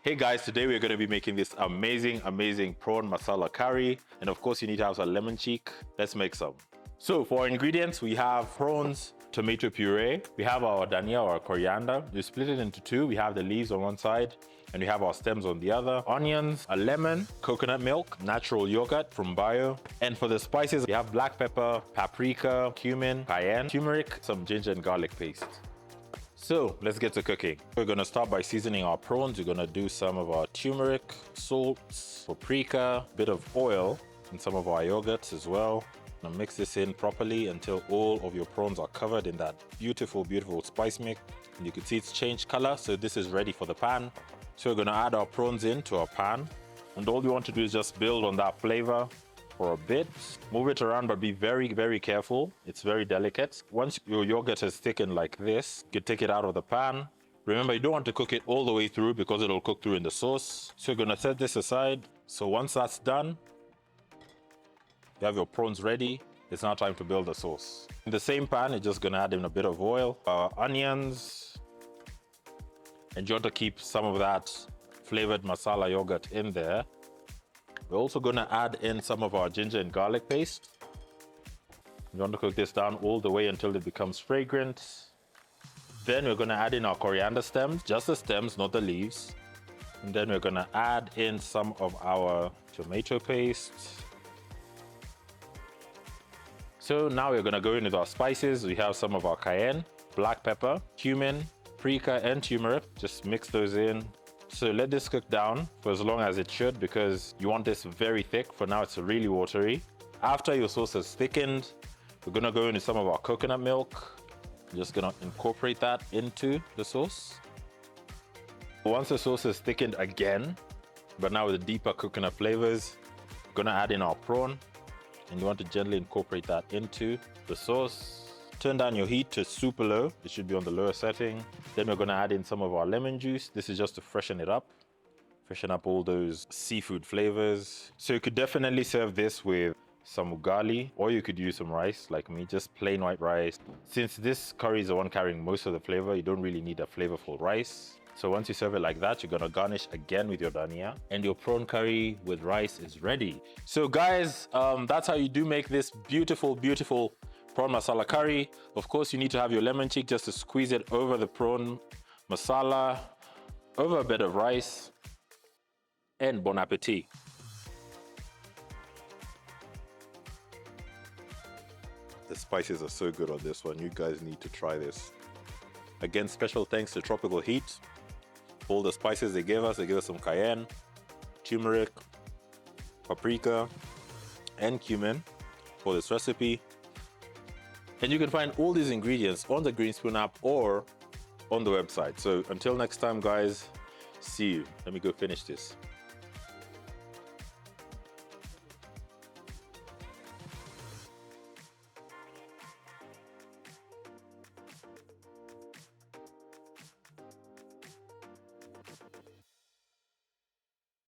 Hey guys, today we're going to be making this amazing prawn masala curry. And of course you need to have some lemon cheek. Let's make some. So for our ingredients, we have prawns, tomato puree. We have our dhania or coriander. You split it into two. We have the leaves on one side and we have our stems on the other. Onions, a lemon, coconut milk, natural yogurt from Bio. And for the spices, we have black pepper, paprika, cumin, cayenne, turmeric, some ginger and garlic paste. So let's get to cooking. We're gonna start by seasoning our prawns. We're gonna do some of our turmeric, salt, paprika, a bit of oil, and some of our yogurts as well. Now mix this in properly until all of your prawns are covered in that beautiful spice mix. And you can see it's changed color, so this is ready for the pan. So we're gonna add our prawns into our pan. And all you want to do is just build on that flavor for a bit. Move it around, but be very careful. It's very delicate. Once your yogurt is thickened like this, you can take it out of the pan. Remember, you don't want to cook it all the way through because it'll cook through in the sauce. So you're gonna set this aside. So once that's done, you have your prawns ready. It's now time to build the sauce. In the same pan, you're just gonna add in a bit of oil, onions, and you want to keep some of that flavored masala yogurt in there. We're also gonna add in some of our ginger and garlic paste. You want to cook this down all the way until it becomes fragrant. Then we're gonna add in our coriander stems, just the stems, not the leaves. And then we're gonna add in some of our tomato paste. So now we're gonna go in with our spices. We have some of our cayenne, black pepper, cumin, paprika, and turmeric. Just mix those in. So let this cook down for as long as it should because you want this very thick. For now, it's really watery. After your sauce is thickened, we're gonna go into some of our coconut milk. I'm just gonna incorporate that into the sauce. Once the sauce is thickened again, but now with the deeper coconut flavors, we're gonna add in our prawn. And you want to gently incorporate that into the sauce. Turn down your heat to super low. It should be on the lower setting. Then we're gonna add in some of our lemon juice. This is just to freshen it up. Freshen up all those seafood flavors. So you could definitely serve this with some ugali, or you could use some rice like me, just plain white rice. Since this curry is the one carrying most of the flavor, you don't really need a flavorful rice. So once you serve it like that, you're gonna garnish again with your dhania and your prawn curry with rice is ready. So guys, that's how you do make this beautiful prawn masala curry. Of course, you need to have your lemon cheek just to squeeze it over the prawn masala, over a bit of rice, and bon appetit. The spices are so good on this one. You guys need to try this. Again, special thanks to Tropical Heat. All the spices they gave us some cayenne, turmeric, paprika, and cumin for this recipe. And you can find all these ingredients on the Green Spoon app or on the website. So until next time, guys, see you. Let me go finish this.